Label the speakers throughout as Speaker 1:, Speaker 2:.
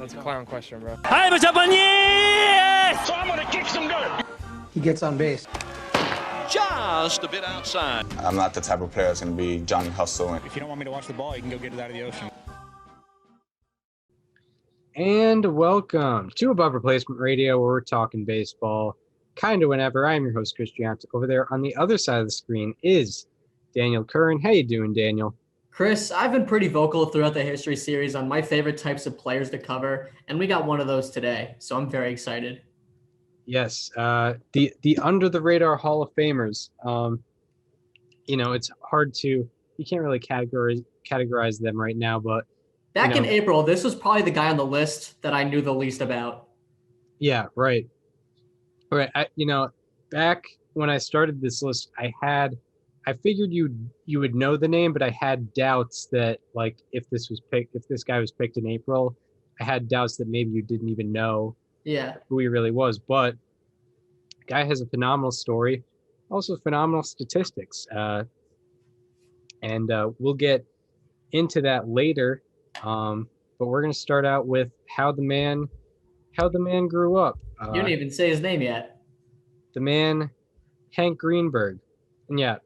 Speaker 1: That's a clown question, bro.
Speaker 2: So I'm gonna kick some dirt.
Speaker 3: He gets on base.
Speaker 2: Just a bit outside.
Speaker 4: I'm not the type of player that's going to be Johnny Hustle.
Speaker 5: If you don't want me to watch the ball, you can go get it out of the ocean.
Speaker 3: And welcome to Above Replacement Radio, where we're talking baseball kind of whenever. I'm your host, Chris Giant. Over there on the other side of the screen is Daniel Curran. How you doing, Daniel?
Speaker 6: Chris, I've been pretty vocal throughout the history series on my favorite types of players to cover, and we got one of those today, so I'm very excited.
Speaker 3: Yes, the under the radar Hall of Famers. It's hard to, you can't really categorize them right now, but
Speaker 6: back in April, this was probably the guy on the list that I knew the least about.
Speaker 3: Yeah, right. Back when I started this list, I figured you would know the name, but I had doubts that, like, if this guy was picked in April, I had doubts that maybe you didn't even know who he really was. But the guy has a phenomenal story, also phenomenal statistics, and we'll get into that later. But we're gonna start out with how the man grew up.
Speaker 6: You didn't even say his name yet.
Speaker 3: The man, Hank Greenberg, and yeah.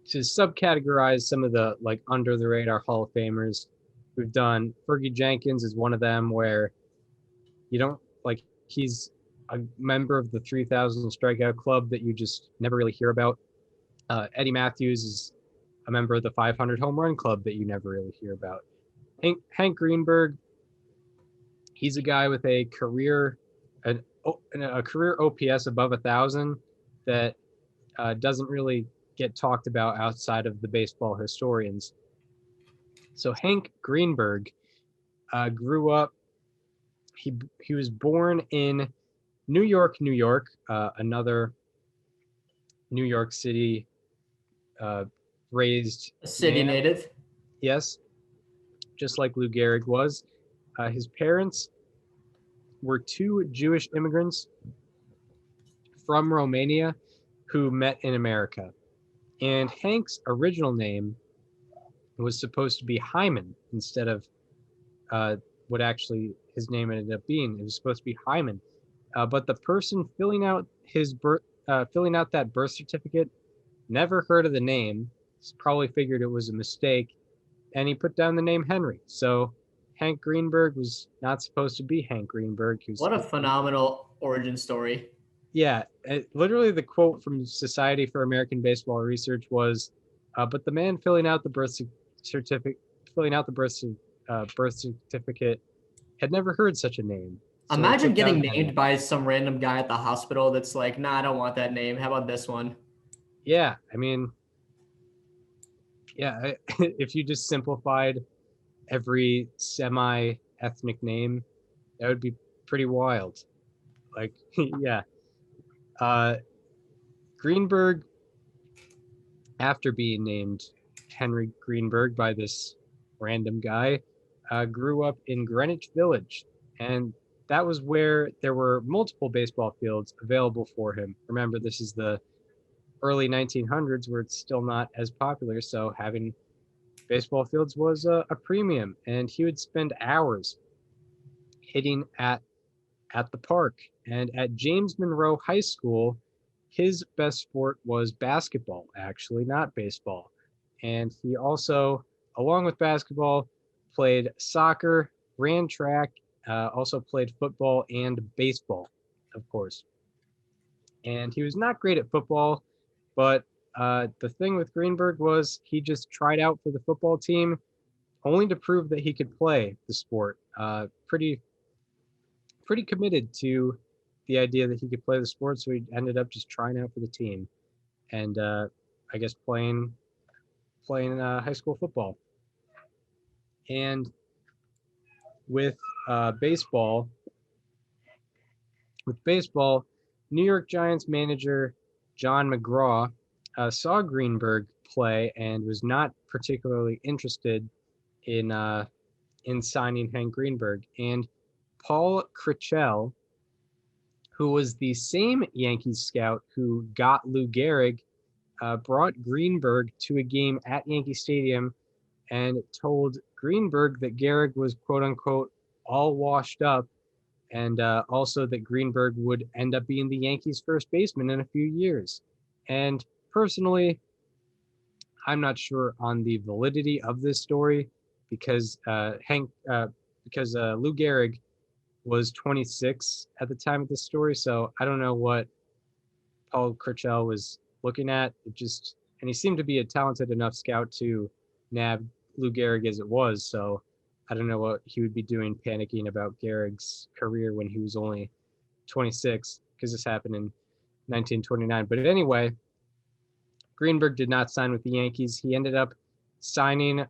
Speaker 3: To subcategorize some of the under the radar Hall of Famers, we've done Fergie Jenkins is one of them, where you don't he's a member of the 3,000 strikeout club that you just never really hear about. Eddie Matthews is a member of the 500 home run club that you never really hear about. Hank Greenberg, he's a guy with a career OPS above 1,000 that doesn't really get talked about outside of the baseball historians. So Hank Greenberg grew up. He was born in New York, another New York City raised
Speaker 6: A city
Speaker 3: man.
Speaker 6: native.
Speaker 3: Yes, just like Lou Gehrig was. His parents were two Jewish immigrants from Romania who met in America. And Hank's original name was supposed to be Hyman instead of what actually his name ended up being. It was supposed to be Hyman. But the person filling out that birth certificate never heard of the name, probably figured it was a mistake, and he put down the name Henry. So Hank Greenberg was not supposed to be Hank Greenberg.
Speaker 6: What a phenomenal origin story.
Speaker 3: Yeah, literally the quote from Society for American Baseball Research was, but the man filling out the birth certificate had never heard such a name. So
Speaker 6: imagine getting named by some random guy at the hospital that's like, nah, I don't want that name. How about this one?
Speaker 3: Yeah, I mean, yeah, if you just simplified every semi-ethnic name, that would be pretty wild. Yeah. Greenberg, after being named Henry Greenberg by this random guy, grew up in Greenwich Village, and that was where there were multiple baseball fields available for him. Remember, this is the early 1900s where it's still not as popular, so having baseball fields was a premium, and he would spend hours hitting at the park. And at James Monroe High School, his best sport was basketball, actually, not baseball. And he also, along with basketball, played soccer, ran track, also played football and baseball, of course. And he was not great at football, but the thing with Greenberg was he just tried out for the football team only to prove that he could play the sport. Pretty committed to the idea that he could play the sport, so he ended up just trying out for the team, and I guess playing high school football. And with baseball, New York Giants manager John McGraw saw Greenberg play and was not particularly interested in signing Hank Greenberg. And Paul Critchell, who was the same Yankees scout who got Lou Gehrig, brought Greenberg to a game at Yankee Stadium and told Greenberg that Gehrig was, quote unquote, all washed up, and also that Greenberg would end up being the Yankees' first baseman in a few years. And personally, I'm not sure on the validity of this story because Lou Gehrig was 26 at the time of this story, so I don't know what Paul Churchill was looking at. And he seemed to be a talented enough scout to nab Lou Gehrig as it was, so I don't know what he would be doing panicking about Gehrig's career when he was only 26, because this happened in 1929. But anyway, Greenberg did not sign with the Yankees. He ended up signing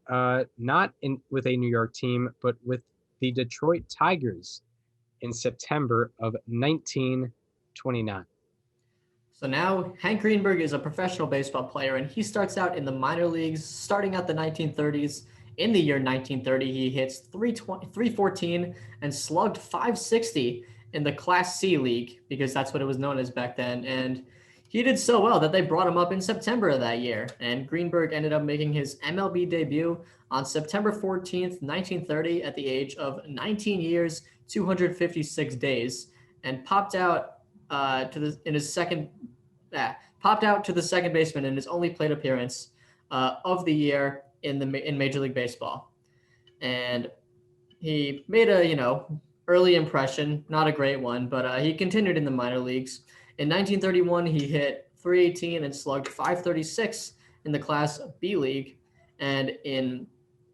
Speaker 3: not with a New York team, but with the Detroit Tigers in September of 1929.
Speaker 6: So now Hank Greenberg is a professional baseball player, and he starts out in the minor leagues starting out the 1930s. In the year 1930, he hits 314 and slugged 560 in the Class C League, because that's what it was known as back then. And he did so well that they brought him up in September of that year. And Greenberg ended up making his MLB debut on September 14th, 1930, at the age of 19 years, 256 days, and popped out to the second baseman in his only plate appearance of the year in Major League Baseball. And he made a early impression, not a great one, but he continued in the minor leagues. In 1931, he hit 318 and slugged 536 in the Class B League, and in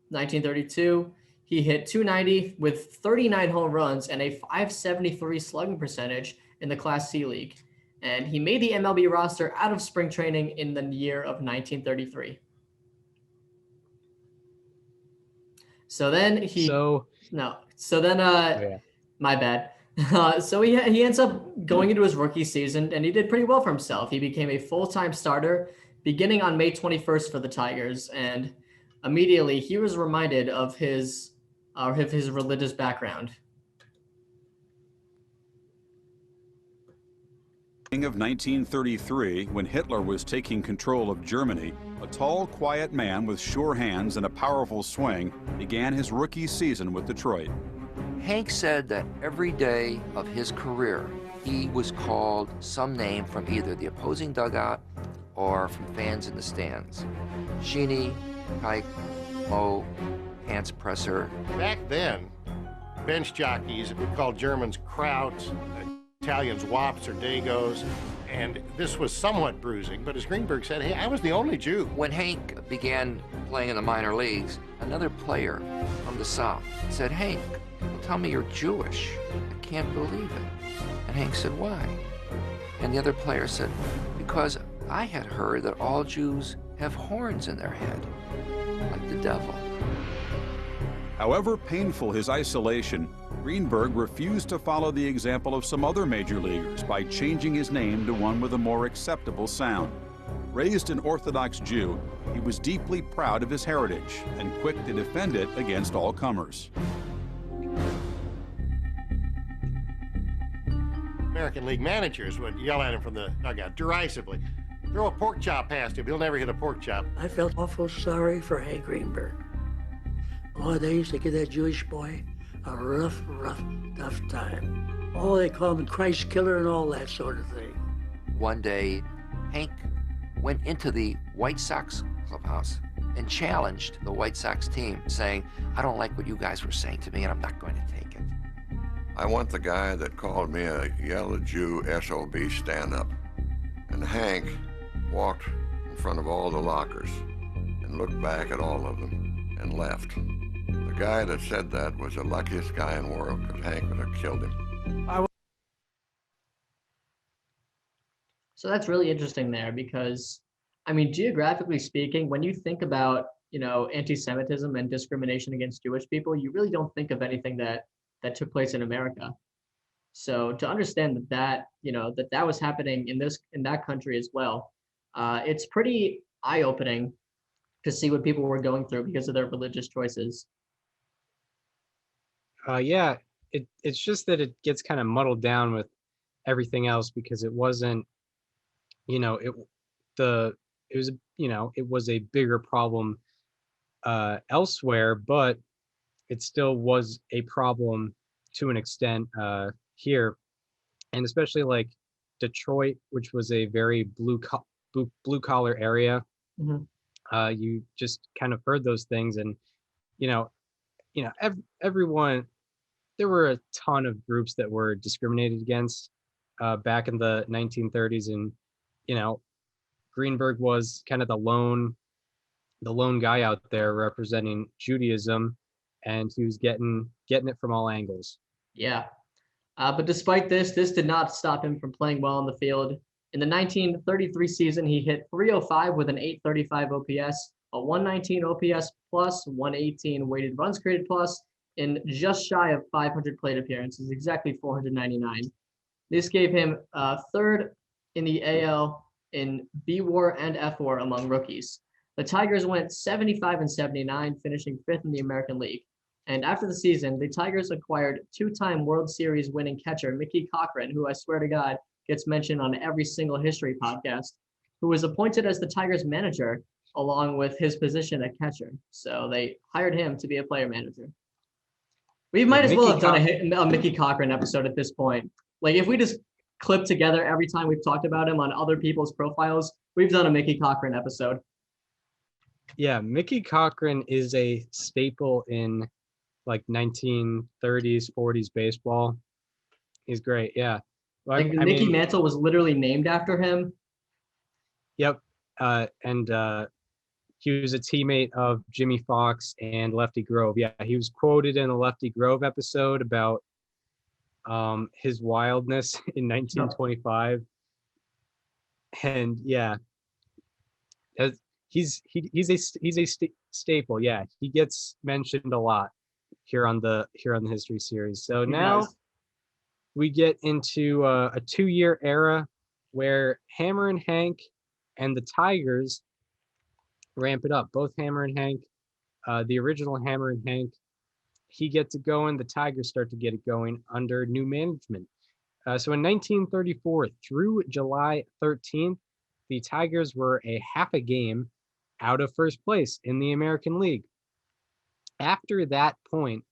Speaker 6: 1932, he hit 290 with 39 home runs and a 573 slugging percentage in the Class C League. And he made the MLB roster out of spring training in the year of 1933. My bad. So he ends up going into his rookie season, and he did pretty well for himself. He became a full-time starter beginning on May 21st for the Tigers, and immediately he was reminded of his religious background.
Speaker 1: Of 1933, when Hitler was taking control of Germany, a tall, quiet man with sure hands and a powerful swing began his rookie season with Detroit.
Speaker 7: Hank said that every day of his career, he was called some name from either the opposing dugout or from fans in the stands. Sheeny, Pike, Mo, Pants Presser.
Speaker 8: Back then, bench jockeys would call Germans Krauts, Italians Wops or Dagos, and this was somewhat bruising, but as Greenberg said, hey, I was the only Jew.
Speaker 7: When Hank began playing in the minor leagues, another player from the South said, Hank, tell me you're Jewish. I can't believe it. And Hank said, why? And the other player said, because I had heard that all Jews have horns in their head, like the devil.
Speaker 1: However painful his isolation, Greenberg refused to follow the example of some other major leaguers by changing his name to one with a more acceptable sound. Raised an Orthodox Jew, he was deeply proud of his heritage and quick to defend it against all comers.
Speaker 8: American League managers would yell at him from the dugout derisively. Throw a pork chop past him, he'll never hit a pork chop.
Speaker 9: I felt awful sorry for Hank Greenberg. Oh, they used to give that Jewish boy a rough, tough time. Oh, they called him Christ killer and all that sort of thing.
Speaker 7: One day, Hank went into the White Sox clubhouse and challenged the White Sox team, saying, I don't like what you guys were saying to me, and I'm not going to take it.
Speaker 10: I want the guy that called me a yellow Jew SOB stand up. And Hank walked in front of all the lockers and looked back at all of them and left. The guy that said that was the luckiest guy in the world, because Hank would have killed him.
Speaker 6: So that's really interesting there, because, I mean, geographically speaking, when you think about, anti-Semitism and discrimination against Jewish people, you really don't think of anything that took place in America. So to understand that was happening in that country as well, it's pretty eye-opening to see what people were going through because of their religious choices.
Speaker 3: It's just that it gets kind of muddled down with everything else, because it wasn't, it was a bigger problem elsewhere, but it still was a problem to an extent here, and especially like Detroit, which was a very blue collar area. You just kind of heard those things, and you know, everyone. There were a ton of groups that were discriminated against back in the 1930s, and Greenberg was kind of the lone guy out there representing Judaism, and he was getting it from all angles.
Speaker 6: Yeah. But despite this did not stop him from playing well on the field. In the 1933 season, he hit .305 with an .835 OPS, a 119 OPS plus, 118 weighted runs created plus, in just shy of 500 plate appearances, exactly 499. This gave him third in the AL in B-WAR and F-WAR among rookies. The Tigers went 75-79, finishing fifth in the American League. And after the season, the Tigers acquired two-time World Series winning catcher Mickey Cochran, who I swear to God gets mentioned on every single history podcast, who was appointed as the Tigers manager along with his position at catcher. So they hired him to be a player manager. We might as well have done a Mickey Cochran episode at this point. Like if we just clip together every time we've talked about him on other people's profiles, we've done a Mickey Cochran episode.
Speaker 3: Yeah, Mickey Cochran is a staple in like 1930s, 40s baseball. He's great. Yeah.
Speaker 6: Well, like Mickey Mantle was literally named after him.
Speaker 3: Yep. And he was a teammate of Jimmy Fox and Lefty Grove. Yeah, he was quoted in a Lefty Grove episode about his wildness in 1925. And yeah, he's a staple. Yeah, he gets mentioned a lot here on the history series. So now we get into a 2-year era where Hammerin Hank and the Tigers ramp it up. Both Hammerin Hank, the original Hammerin Hank, he gets it going. The Tigers start to get it going under new management. So in 1934 through July 13th, the Tigers were a half a game out of first place in the American League. After that point,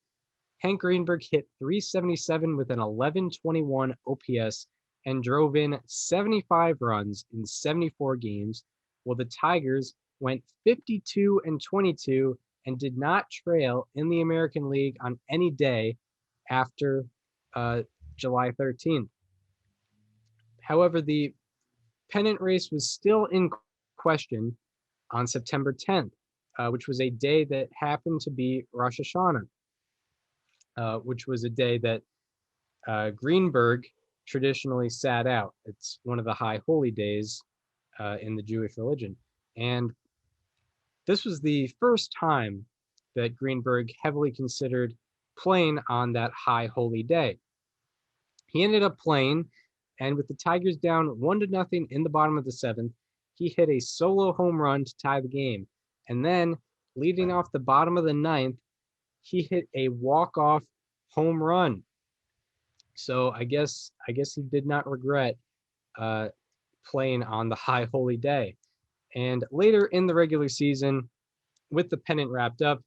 Speaker 3: Hank Greenberg hit .377 with an 1121 OPS and drove in 75 runs in 74 games, while the Tigers went 52-22 and did not trail in the American League on any day after July 13th. However, the pennant race was still in question on September 10th, which was a day that happened to be Rosh Hashanah, which was a day that Greenberg traditionally sat out. It's one of the high holy days in the Jewish religion. And this was the first time that Greenberg heavily considered playing on that high holy day. He ended up playing, and with the Tigers down 1-0 in the bottom of the 7th, he hit a solo home run to tie the game. And then, leading off the bottom of the 9th, he hit a walk-off home run. So I guess he did not regret playing on the high holy day. And later in the regular season, with the pennant wrapped up,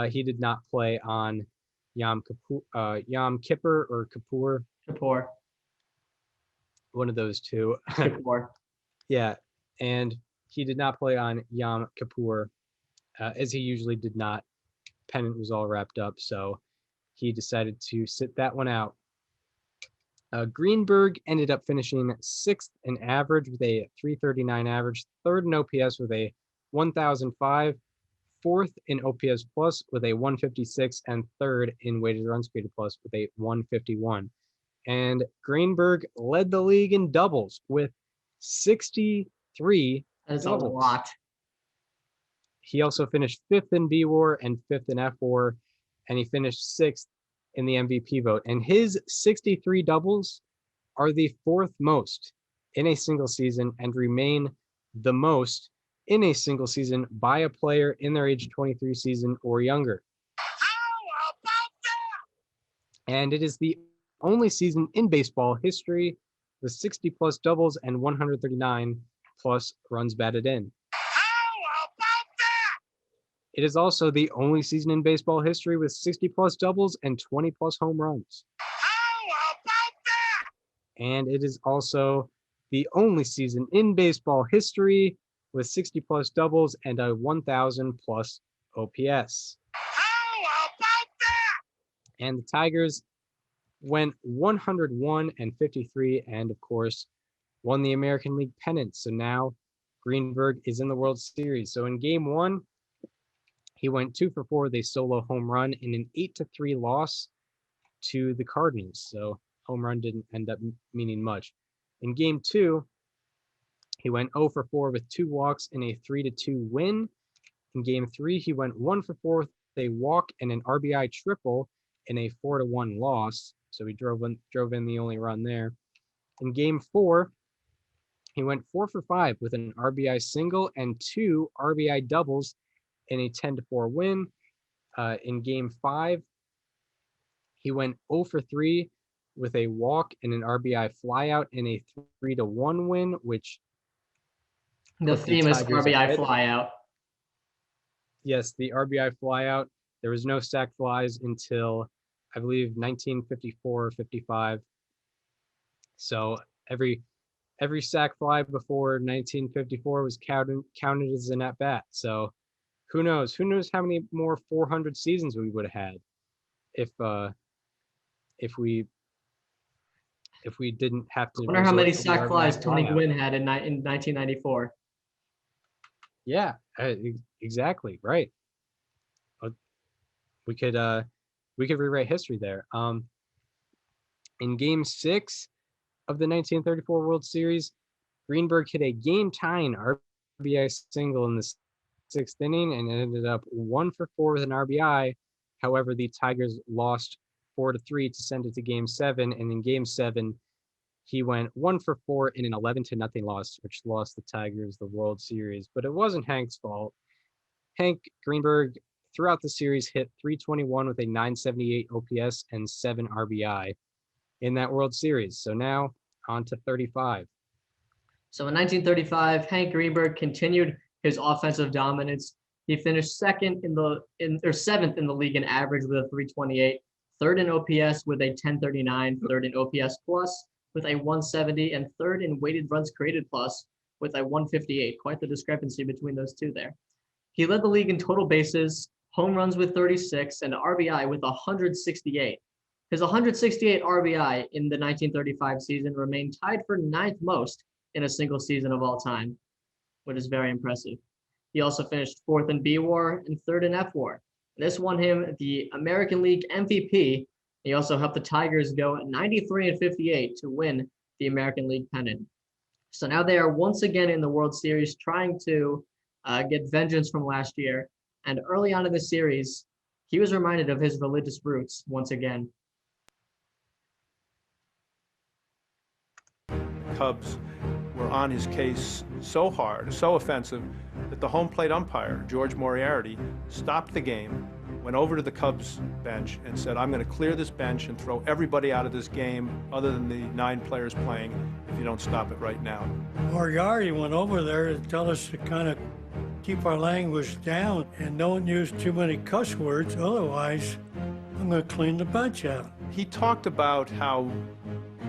Speaker 3: he did not play on Yom Kippur or Kippur.
Speaker 6: Kippur.
Speaker 3: One of those two.
Speaker 6: Kippur.
Speaker 3: Yeah, and he did not play on Yom Kippur, as he usually did not. Pennant was all wrapped up, so he decided to sit that one out. Greenberg ended up finishing 6th in average with a .339 average, 3rd in OPS with a 1,005, 4th in OPS plus with a 156, and 3rd in weighted runs created plus with a 151. And Greenberg led the league in doubles with 63
Speaker 6: That's
Speaker 3: doubles.
Speaker 6: a lot.
Speaker 3: He also finished 5th in B-WAR and 5th in F-WAR, and he finished 6th in the MVP vote. And his 63 doubles are the 4th most in a single season and remain the most in a single season by a player in their age 23 season or younger.
Speaker 8: How about that?
Speaker 3: And it is the only season in baseball history with 60 plus doubles and 139 plus runs batted in.
Speaker 8: How about that?
Speaker 3: It is also the only season in baseball history with 60-plus doubles and 20-plus home runs.
Speaker 2: How about that?
Speaker 3: And it is also the only season in baseball history with 60-plus doubles and a 1,000-plus OPS.
Speaker 2: How about that?
Speaker 3: And the Tigers went 101-53 and, of course, won the American League pennant. So now Greenberg is in the World Series. So in Game 1, he went 2 for 4 with a solo home run in an 8-3 loss to the Cardinals. So home run didn't end up meaning much. In Game 2, he went 0 for 4 with 2 walks in a 3-2 win. In Game 3, he went 1 for 4 with a walk and an RBI triple in a 4-1 loss. So he drove in the only run there. In Game 4, he went 4 for 5 with an RBI single and 2 RBI doubles in a 10-4 win. In Game 5, he went 0 for 3 with a walk and an RBI flyout in a 3-1 win, which
Speaker 6: The famous
Speaker 3: Tigers
Speaker 6: RBI
Speaker 3: ahead.
Speaker 6: flyout.
Speaker 3: Yes, the RBI flyout. There was no sac flies until, I believe, 1954 or 55. So every sac fly before 1954 was counted as an at bat. So who knows? Who knows how many more 400 seasons we would have had if we didn't have to.
Speaker 6: I wonder how many
Speaker 3: resort to the
Speaker 6: sac
Speaker 3: RBI
Speaker 6: flies Tony
Speaker 3: flyout.
Speaker 6: Gwynn had in 1994.
Speaker 3: Yeah, exactly right. But we could rewrite history there. In Game 6 of the 1934 World Series, Greenberg hit a game-tying RBI single in the 6th inning and ended up 1 for 4 with an RBI. However, the Tigers lost 4-3 to send it to Game 7, and in Game 7, he went 1 for 4 in an 11-0 loss, which lost the Tigers the World Series. But it wasn't Hank's fault. Hank Greenberg, throughout the series, hit .321 with a .978 OPS and 7 RBI in that World Series. So now on to 35.
Speaker 6: So in 1935, Hank Greenberg continued his offensive dominance. He finished seventh in the league in average with a .328, third in OPS with a 1039, third in OPS plus with a 170, and third in weighted runs created plus with a 158. Quite the discrepancy between those two there. He led the league in total bases, home runs with 36, and RBI with 168. His 168 RBI in the 1935 season remained tied for 9th most in a single season of all time, which is very impressive. He also finished 4th in B-WAR and 3rd in F-WAR. This won him the American League MVP. He also helped the Tigers go 93-58 to win the American League pennant. So now they are once again in the World Series trying to get vengeance from last year. And early on in the series, he was reminded of his religious roots once again.
Speaker 11: Cubs were on his case so hard, so offensive, that the home plate umpire, George Moriarty, stopped the game, went over to the Cubs bench and said, I'm going to clear this bench and throw everybody out of this game other than the 9 players playing if you don't stop it right now.
Speaker 9: Moriarty went over there to tell us to kind of keep our language down and don't use too many cuss words, otherwise I'm going to clean the bench out.
Speaker 11: He talked about how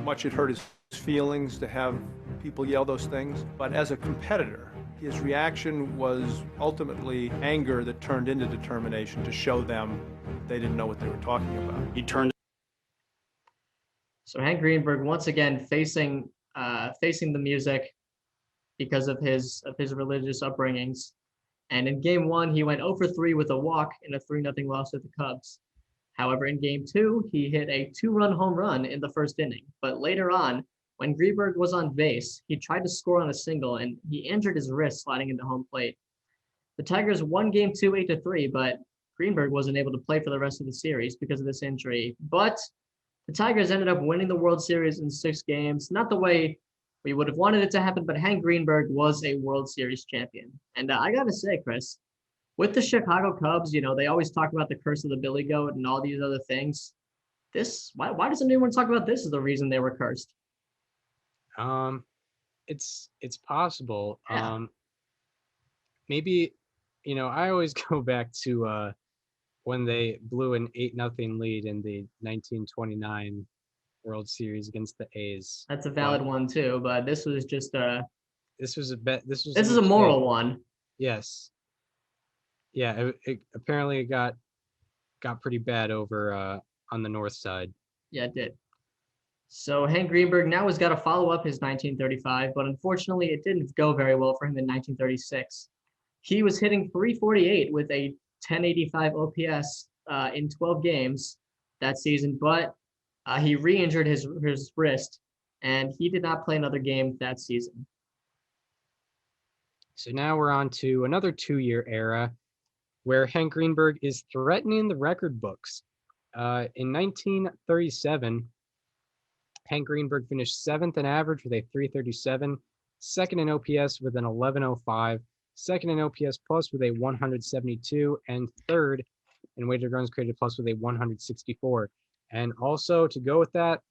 Speaker 11: much it hurt his feelings to have people yell those things, but as a competitor, his reaction was ultimately anger that turned into determination to show them they didn't know what they were talking about. He turned.
Speaker 6: So Hank Greenberg once again facing the music because of his religious upbringings. And in Game 1, he went 0 for 3 with a walk in a 3-0 loss to the Cubs. However, in Game 2, he hit a 2-run home run in the first inning. But later on, when Greenberg was on base, he tried to score on a single, and he injured his wrist sliding into home plate. The Tigers won Game 2 8-3, but Greenberg wasn't able to play for the rest of the series because of this injury. But the Tigers ended up winning the World Series in 6 games. Not the way we would have wanted it to happen, but Hank Greenberg was a World Series champion. And I got to say, Chris, with the Chicago Cubs, they always talk about the curse of the Billy Goat and all these other things. Why doesn't anyone talk about this as the reason they were cursed?
Speaker 3: It's possible.
Speaker 6: Yeah.
Speaker 3: Maybe I always go back to when they blew an 8-0 lead in the 1929 World Series against the A's.
Speaker 6: That's a valid one too, but this was just
Speaker 3: this was a bet. This
Speaker 6: is a moral one.
Speaker 3: Yes. Yeah. Apparently it got pretty bad over on the north side.
Speaker 6: Yeah, it did. So Hank Greenberg now has got to follow up his 1935, but unfortunately it didn't go very well for him in 1936. He was hitting 348 with a 1085 OPS in 12 games that season, but he re-injured his wrist, and he did not play another game that season.
Speaker 3: So now we're on to another 2-year era where Hank Greenberg is threatening the record books. In 1937, Hank Greenberg finished 7th in average with a 337, 2nd in OPS with an 1105, 2nd in OPS plus with a 172, and 3rd in weighted runs created plus with a 164. And also to go with that,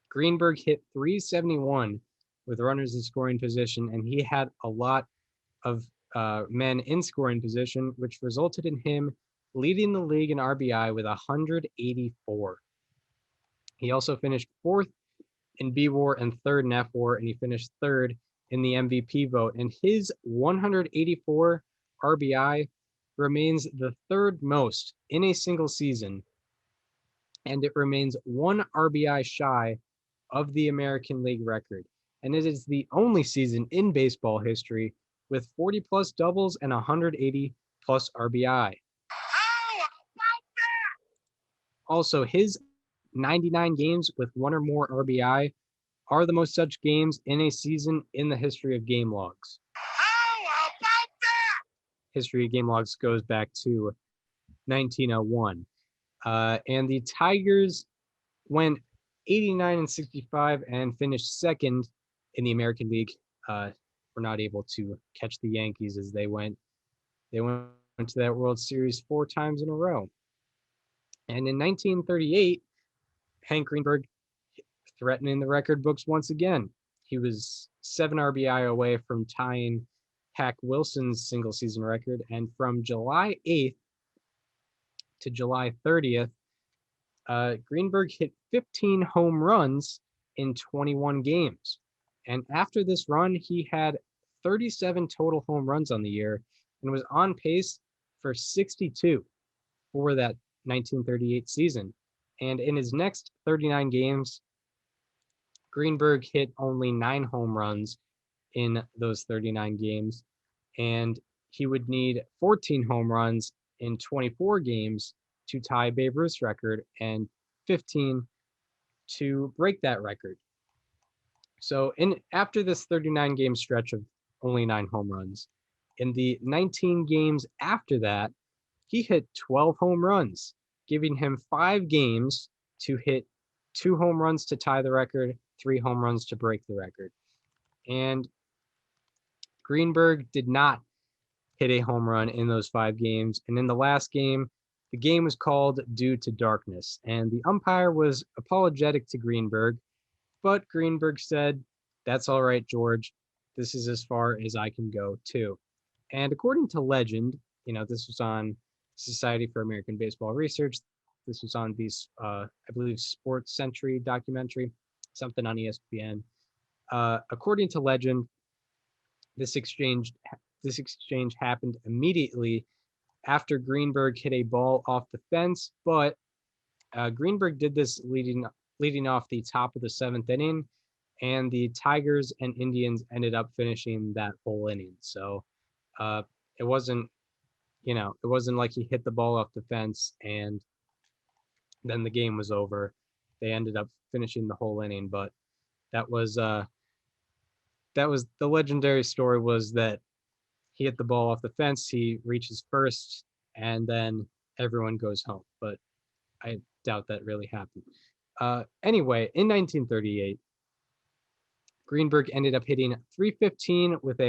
Speaker 3: Greenberg hit 371 with runners in scoring position, and he had a lot of men in scoring position, which resulted in him leading the league in RBI with 184. He also finished 4th in B-WAR and 3rd in F-WAR, and he finished 3rd in the MVP vote. And his 184 RBI remains the 3rd most in a single season, and it remains 1 RBI shy of the American League record. And it is the only season in baseball history with 40-plus doubles and 180-plus RBI. Also, his 99 games with 1 or more RBI are the most such games in a season in the history of game logs.
Speaker 2: How about that?
Speaker 3: History of game logs goes back to 1901. And the Tigers went 89-65 and finished 2nd in the American League. Were not able to catch the Yankees as they went to that World Series 4 times in a row. And in 1938, Hank Greenberg threatening the record books once again. He was 7 RBI away from tying Hack Wilson's single season record. And from July 8th to July 30th, Greenberg hit 15 home runs in 21 games. And after this run, he had 37 total home runs on the year and was on pace for 62 for that 1938 season. And in his next 39 games, Greenberg hit only 9 home runs in those 39 games, and he would need 14 home runs in 24 games to tie Babe Ruth's record and 15 to break that record. So after this 39 game stretch of only 9 home runs, in the 19 games after that, he hit 12 home runs, giving him 5 games to hit 2 home runs to tie the record, 3 home runs to break the record. And Greenberg did not hit a home run in those 5 games. And in the last game, the game was called due to darkness. And the umpire was apologetic to Greenberg, but Greenberg said, "That's all right, George. This is as far as I can go, too." And according to legend, this was on Society for American Baseball Research. This was on these, I believe, Sports Century documentary, something on ESPN. According to legend, this exchange happened immediately after Greenberg hit a ball off the fence, but Greenberg did this leading off the top of the 7th inning, and the Tigers and Indians ended up finishing that whole inning. So it wasn't like he hit the ball off the fence and then the game was over. They ended up finishing the whole inning, but that was the legendary story, was that he hit the ball off the fence, he reaches first, and then everyone goes home. But I doubt that really happened. Anyway, in 1938, Greenberg ended up hitting 315 with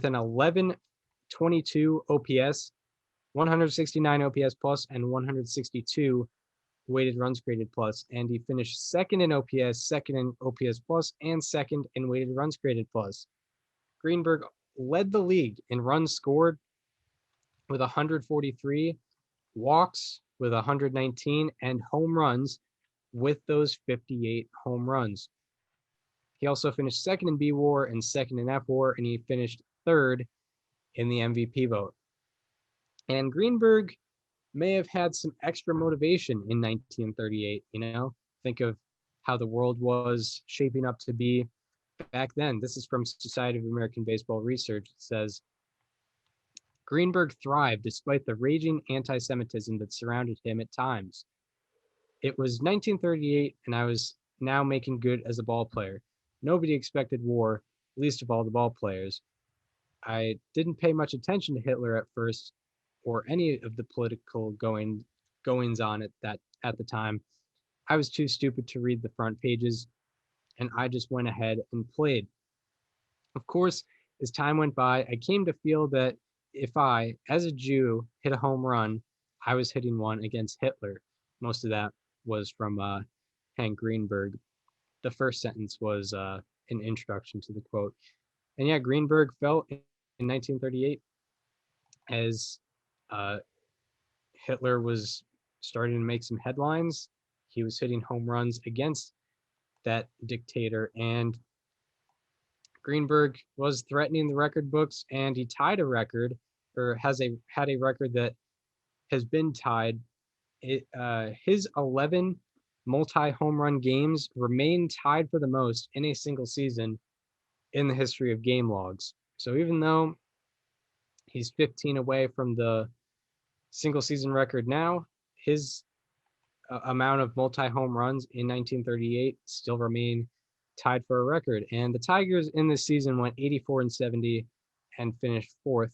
Speaker 3: an 1122 OPS, 169 OPS plus, and 162 weighted runs created plus, and he finished 2nd in OPS, 2nd in OPS plus, and 2nd in weighted runs created plus. Greenberg led the league in runs scored with 143, walks with 119, and home runs with those 58 home runs. He also finished second in B WAR and second in F WAR, and he finished third in the MVP vote. And Greenberg may have had some extra motivation in 1938, think of how the world was shaping up to be back then. This is from Society of American Baseball Research. It says, Greenberg thrived despite the raging anti-Semitism that surrounded him at times. It was 1938, and I was now making good as a ball player. Nobody expected war, least of all the ball players. I didn't pay much attention to Hitler at first, or any of the political goings on at the time. I was too stupid to read the front pages, and I just went ahead and played. Of course, as time went by, I came to feel that if I, as a Jew, hit a home run, I was hitting one against Hitler. Most of that was from Hank Greenberg. The first sentence was an introduction to the quote. And yeah, Greenberg felt in 1938 as Hitler was starting to make some headlines. He was hitting home runs against that dictator, and Greenberg was threatening the record books, and he tied a record, or had a record that has been tied. His 11 multi-home run games remain tied for the most in a single season in the history of game logs. So even though he's 15 away from the single season record now, his amount of multi-home runs in 1938 still remain tied for a record. And the Tigers in this season went 84-70 and finished fourth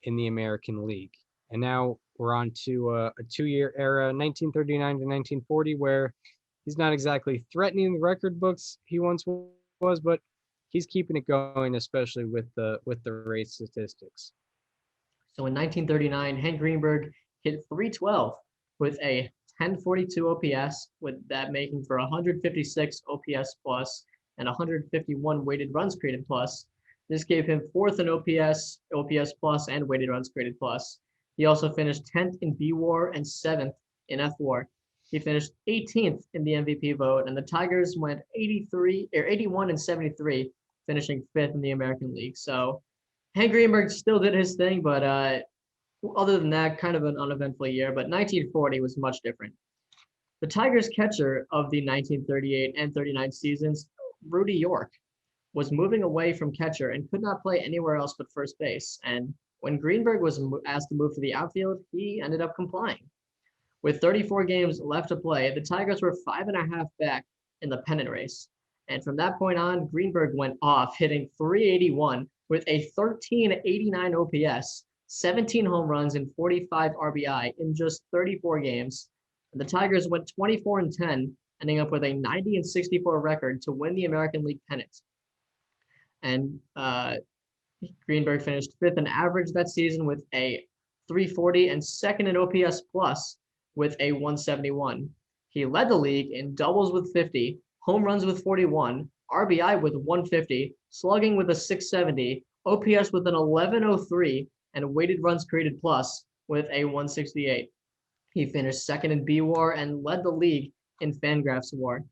Speaker 3: in the American League. And now we're on to a two-year era, 1939 to 1940, where he's not exactly threatening the record books he once was, but he's keeping it going, especially with the race statistics.
Speaker 6: So in 1939, Hank Greenberg hit 312 with a 1042 OPS, with that making for 156 OPS plus and 151 weighted runs created plus. This gave him fourth in OPS plus, and weighted runs created plus. He also finished 10th in B WAR and 7th in F WAR. He finished 18th in the MVP vote, and the Tigers went 81-73, finishing 5th in the American League. So Hank Greenberg still did his thing, but other than that, kind of an uneventful year. But 1940 was much different. The Tigers catcher of the 1938 and 39 seasons, Rudy York, was moving away from catcher and could not play anywhere else but first base. And when Greenberg was asked to move to the outfield, he ended up complying. With 34 games left to play, the Tigers were 5.5 back in the pennant race. And from that point on, Greenberg went off, hitting .381 with a 1389 OPS, 17 home runs, and 45 RBI in just 34 games. And the Tigers went 24-10, ending up with a 90-64 record to win the American League pennant. And Greenberg finished 5th in average that season with a .340 and 2nd in OPS plus with a 171. He led the league in doubles with 50, home runs with 41, RBI with 150, slugging with a 670, OPS with an 1103, and weighted runs created plus with a 168. He finished 2nd in B WAR and led the league in Fangraphs WAR.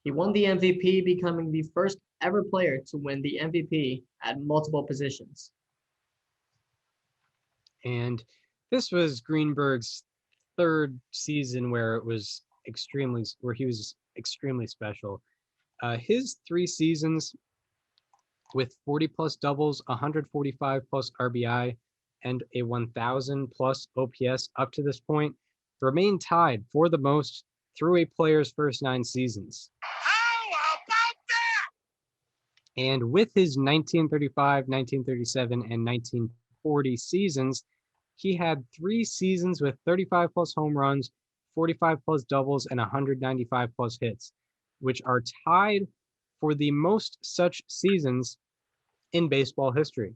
Speaker 6: He won the MVP, becoming the first ever player to win the MVP at multiple positions.
Speaker 3: And this was Greenberg's third season where he was extremely special. His 3 seasons with 40 plus doubles, 145 plus RBI, and a 1,000 plus OPS up to this point remain tied for the most through a player's first 9 seasons.
Speaker 2: How about that?
Speaker 3: And with his 1935, 1937, and 1940 seasons, he had 3 seasons with 35 plus home runs, 45 plus doubles, and 195 plus hits, which are tied for the most such seasons in baseball history.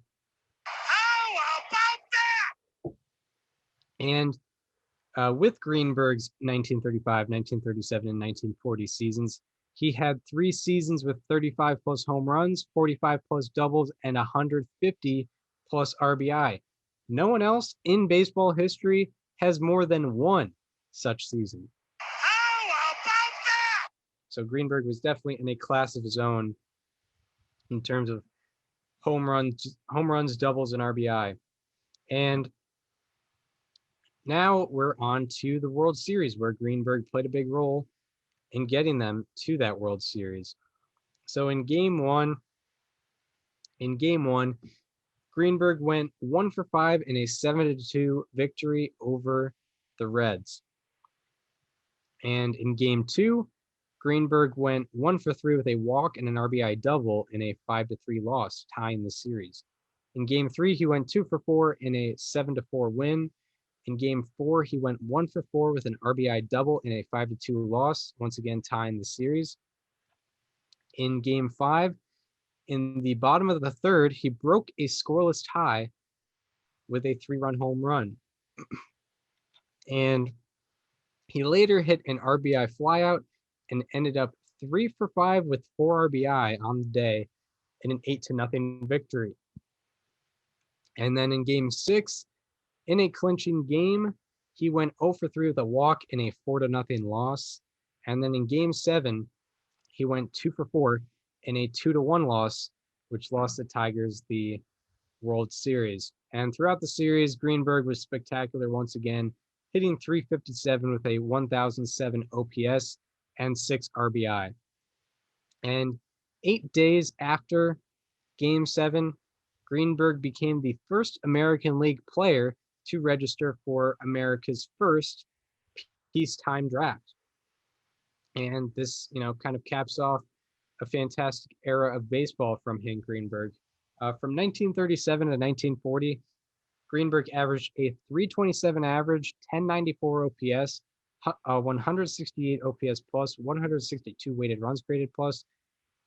Speaker 2: How about that?
Speaker 3: And with Greenberg's 1935, 1937, and 1940 seasons, he had 3 seasons with 35 plus home runs, 45 plus doubles, and 150 plus RBI. No one else in baseball history has more than one such season.
Speaker 2: How about that?
Speaker 3: So Greenberg was definitely in a class of his own in terms of home runs, doubles, and RBI. And now we're on to the World Series, where Greenberg played a big role in getting them to that World Series. So in game one, Greenberg went 1 for 5 in a 7-2 victory over the Reds. And in game two, Greenberg went 1 for 3 with a walk and an RBI double in a 5-3 loss, tying the series. In game three, he went 2 for 4 in a 7-4 win. In game four, he went 1 for 4 with an RBI double in a 5-2 loss, once again tying the series. In game five, in the bottom of the third, he broke a scoreless tie with a 3-run home run. And he later hit an RBI flyout and ended up 3 for 5 with 4 RBI on the day in an 8-0 victory. And then in game six, in a clinching game, he went 0 for 3 with a walk in a 4-0 loss. And then in game seven, he went 2 for 4 in a 2-1 loss, which lost the Tigers the World Series. And throughout the series, Greenberg was spectacular once again, hitting .357 with a 1007 OPS and 6 RBI. And 8 days after Game 7, Greenberg became the first American League player to register for America's first peacetime draft. And this, kind of caps off a fantastic era of baseball from Hank Greenberg. From 1937 to 1940, Greenberg averaged a .327 average, 1094 OPS, 168 OPS plus, 162 weighted runs created plus,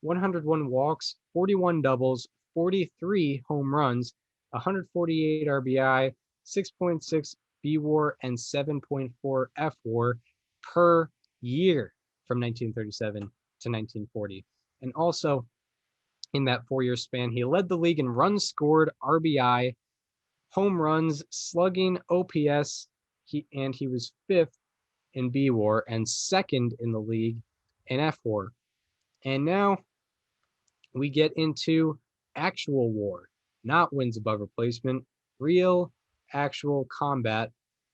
Speaker 3: 101 walks, 41 doubles, 43 home runs, 148 RBI, 6.6 BWAR, and 7.4 FWAR per year from 1937 to 1940. And also, in that 4-year span, he led the league in runs scored, RBI, home runs, slugging, OPS, he was 5th in BWAR and 2nd in the league in FWAR. And now we get into actual war, not wins above replacement, real, actual combat.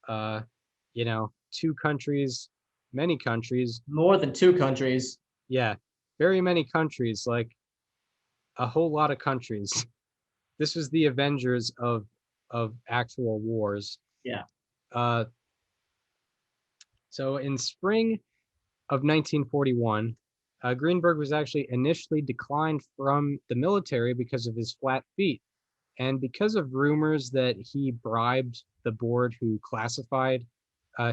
Speaker 3: Two countries, many countries.
Speaker 6: More than 2 countries.
Speaker 3: Yeah, very many countries, like a whole lot of countries. This was the Avengers of actual wars.
Speaker 6: Yeah.
Speaker 3: So in spring of 1941, Greenberg was actually initially declined from the military because of his flat feet. And because of rumors that he bribed the board who classified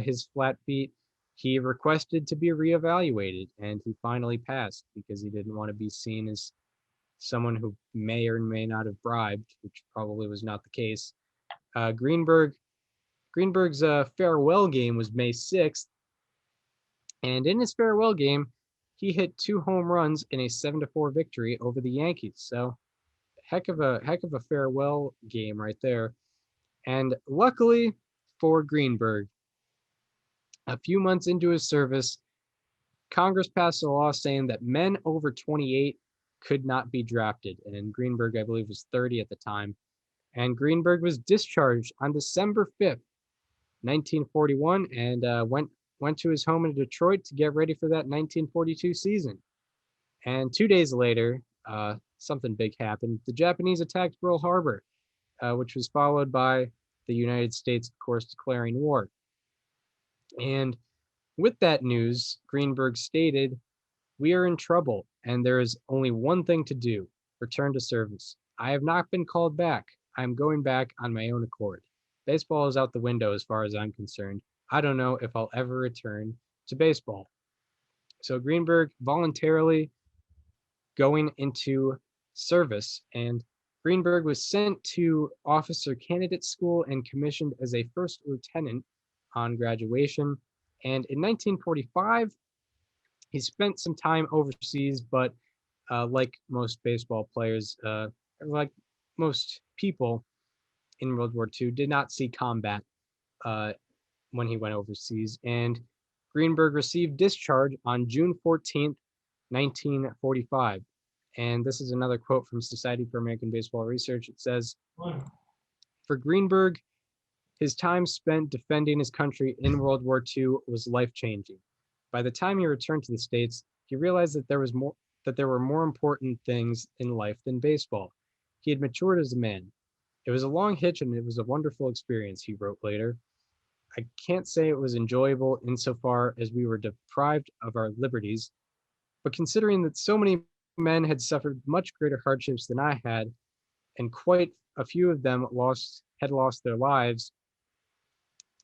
Speaker 3: his flat feet, he requested to be reevaluated, and he finally passed because he didn't want to be seen as someone who may or may not have bribed, which probably was not the case. Greenberg's farewell game was May 6th, and in his farewell game, he hit 2 home runs in a 7-4 victory over the Yankees. So, heck of a farewell game right there. And luckily for Greenberg, a few months into his service, Congress passed a law saying that men over 28 could not be drafted. And Greenberg, I believe, was 30 at the time. And Greenberg was discharged on December 5th, 1941, and went to his home in Detroit to get ready for that 1942 season. And 2 days later, something big happened. The Japanese attacked Pearl Harbor, which was followed by the United States, of course, declaring war. And with that news, Greenberg stated, "We are in trouble, and there is only one thing to do: return to service. I have not been called back. I am going back on my own accord. Baseball is out the window as far as I'm concerned. I don't know if I'll ever return to baseball." So Greenberg voluntarily going into service, and Greenberg was sent to officer candidate school and commissioned as a first lieutenant on graduation. And in 1945, he spent some time overseas, but like most baseball players, like most people, in World War II, did not see combat when he went overseas. And Greenberg received discharge on June 14th, 1945. And this is another quote from Society for American Baseball Research. It says, "For Greenberg, his time spent defending his country in World War II was life-changing. By the time he returned to the States, he realized that there were more important things in life than baseball. He had matured as a man. It was a long hitch and it was a wonderful experience," he wrote later. "I can't say it was enjoyable insofar as we were deprived of our liberties, but considering that so many men had suffered much greater hardships than I had, and quite a few of them had lost their lives,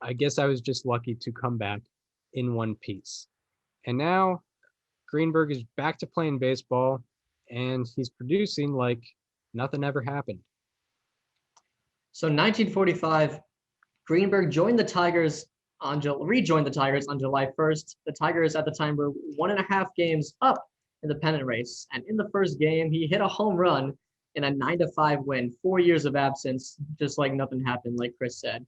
Speaker 3: I guess I was just lucky to come back in one piece." And now Greenberg is back to playing baseball, and he's producing like nothing ever happened.
Speaker 6: So 1945, Greenberg rejoined the Tigers on July 1st. The Tigers at the time were 1.5 games up in the pennant race. And in the first game, he hit a home run in a 9-5 win, 4 years of absence, just like nothing happened, like Chris said.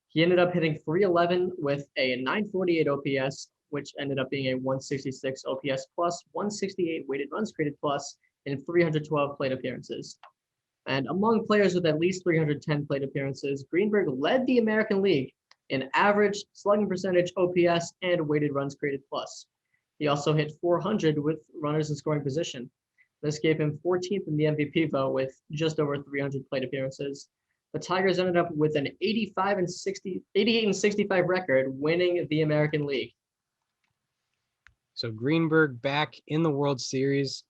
Speaker 6: He ended up hitting .311 with a 948 OPS, which ended up being a 166 OPS plus, 168 weighted runs created plus, and 312 plate appearances. And among players with at least 310 plate appearances, Greenberg led the American League in average, slugging percentage, OPS, and weighted runs created plus. He also hit .400 with runners in scoring position. This gave him 14th in the MVP vote with just over 300 plate appearances. The Tigers ended up with an 88-65 record, winning the American League.
Speaker 3: So Greenberg back in the World Series,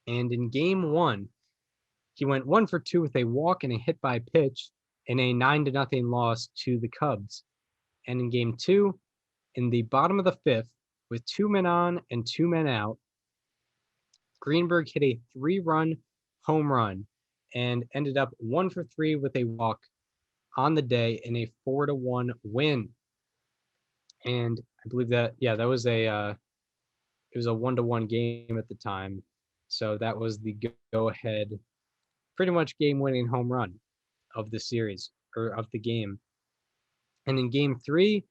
Speaker 3: and in Game 1, he went 1 for 2 with a walk and a hit by pitch in a 9-0 loss to the Cubs. And in Game 2, in the bottom of the 5th, with 2 men on and 2 men out, Greenberg hit a 3-run home run and ended up 1 for 3 with a walk on the day in a 4-1 win. And I believe that, that was it was a 1-1 game at the time. So that was the go-ahead, pretty much game-winning home run of the series, or of the game. And in Game 3,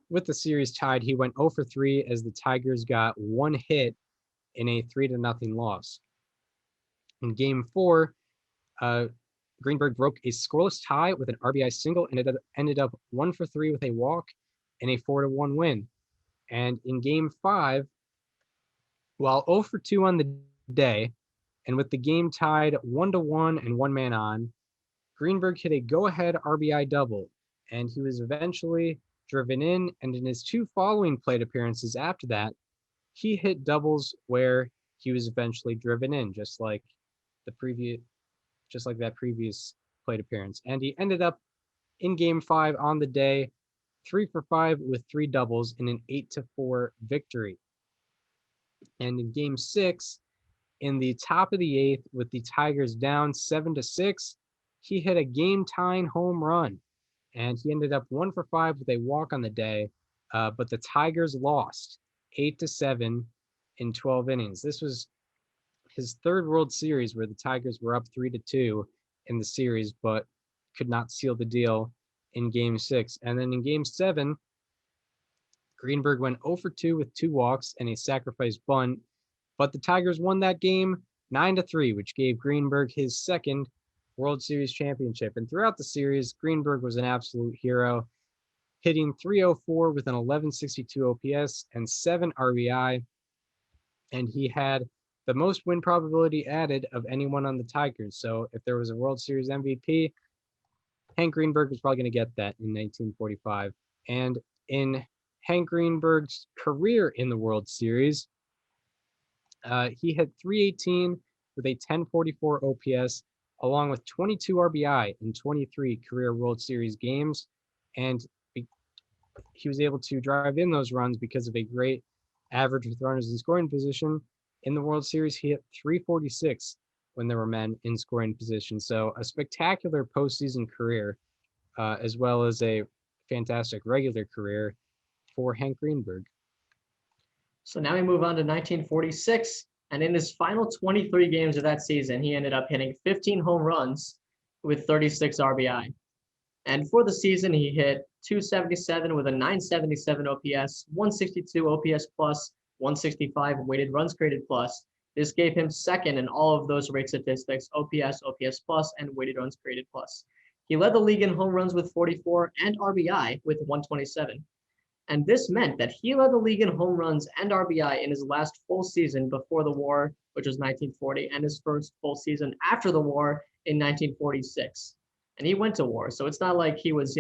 Speaker 3: with the series tied, he went 0 for 3 as the Tigers got 1 hit in a 3-0 loss. In Game 4, Greenberg broke a scoreless tie with an RBI single and it ended up 1 for 3 with a walk and a 4-1 win. And in Game 5, while 0 for 2 on the day, and with the game tied 1-1 and 1 man on, Greenberg hit a go-ahead RBI double, and he was eventually driven in, and in his 2 following plate appearances after that, he hit doubles where he was eventually driven in, just like that previous plate appearance. And he ended up in Game 5 on the day, 3 for 5 with 3 doubles in an 8-4 victory. And in Game 6, in the top of the 8th, with the Tigers down 7-6, he hit a game-tying home run, and he ended up 1 for 5 with a walk on the day, but the Tigers lost 8-7 in 12 innings. This was his 3rd World Series where the Tigers were up 3-2 in the series, but could not seal the deal in Game 6. And then in Game 7, Greenberg went 0 for 2 with 2 walks and a sacrifice bunt, but the Tigers won that game 9-3, which gave Greenberg his 2nd World Series championship. And throughout the series, Greenberg was an absolute hero, hitting .304 with an 1162 OPS and 7 RBI. And he had the most win probability added of anyone on the Tigers. So if there was a World Series MVP, Hank Greenberg was probably going to get that in 1945. And in Hank Greenberg's career in the World Series, he had .318 with a 1044 OPS, along with 22 RBI in 23 career World Series games. And he was able to drive in those runs because of a great average with runners in scoring position. In the World Series, he hit .346 when there were men in scoring position. So a spectacular postseason career, as well as a fantastic regular career for Hank Greenberg.
Speaker 6: So now we move on to 1946, and in his final 23 games of that season, he ended up hitting 15 home runs with 36 RBI. And for the season, he hit 277 with a 977 OPS, 162 OPS plus, 165 weighted runs created plus. This gave him second in all of those rate statistics: OPS, OPS plus, and weighted runs created plus. He led the league in home runs with 44 and RBI with 127. And this meant that he led the league in home runs and RBI in his last full season before the war, which was 1940, and his first full season after the war in 1946. And he went to war, so it's not like he was,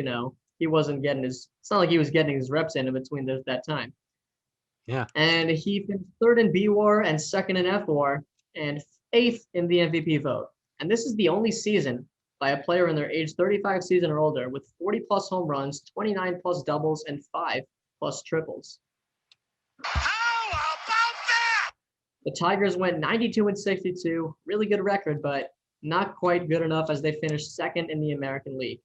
Speaker 6: he wasn't getting his. It's not like he was getting his reps in between that time.
Speaker 3: Yeah.
Speaker 6: And he finished third in B WAR and second in F WAR and eighth in the MVP vote. And this is the only season by a player in their age 35 season or older with 40 plus home runs, 29 plus doubles, and 5 plus triples.
Speaker 2: How about that?
Speaker 6: The Tigers went 92 and 62, really good record, but not quite good enough as they finished second in the American League.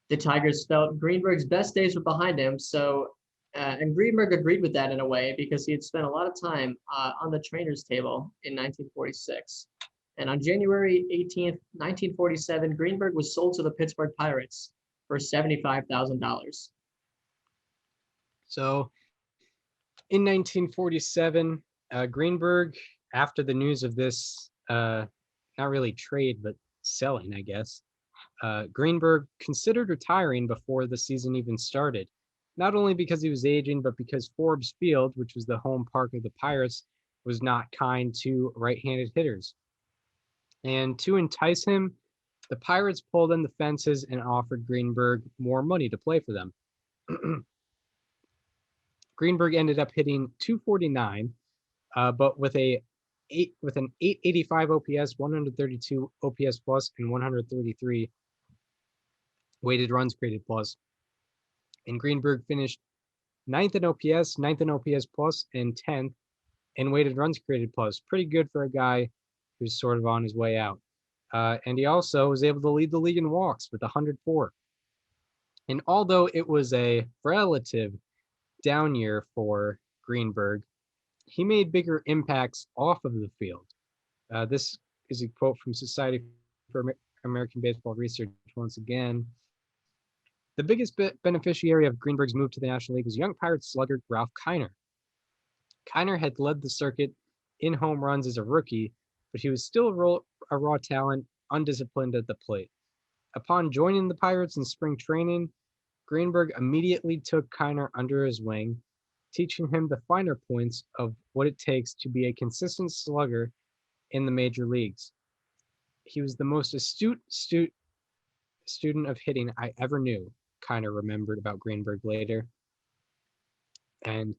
Speaker 6: The Tigers felt Greenberg's best days were behind him, and Greenberg agreed with that in a way because he had spent a lot of time on the trainer's table in 1946. And on January 18th, 1947, Greenberg was sold to the Pittsburgh Pirates for $75,000.
Speaker 3: So in 1947, Greenberg, after the news of this, not really trade, but selling, I guess, Greenberg considered retiring before the season even started, not only because he was aging, but because Forbes Field, which was the home park of the Pirates, was not kind to right-handed hitters. And to entice him, the Pirates pulled in the fences and offered Greenberg more money to play for them. Greenberg ended up hitting 249, but with an 885 OPS, 132 OPS plus, and 133 weighted runs created plus. And Greenberg finished 9th in OPS, 9th in OPS plus, and 10th in weighted runs created plus. Pretty good for a guy who's sort of on his way out. And he also was able to lead the league in walks with 104. And although it was a relative down year for Greenberg, he made bigger impacts off of the field. This is a quote from Society for American Baseball Research once again. The biggest beneficiary of Greenberg's move to the National League was young Pirates slugger Ralph Kiner. Kiner had led the circuit in home runs as a rookie, but he was still a raw talent, undisciplined at the plate. Upon joining the Pirates in spring training, Greenberg immediately took Kiner under his wing, teaching him the finer points of what it takes to be a consistent slugger in the major leagues. He was the most astute student of hitting I ever knew, Kiner remembered about Greenberg later. And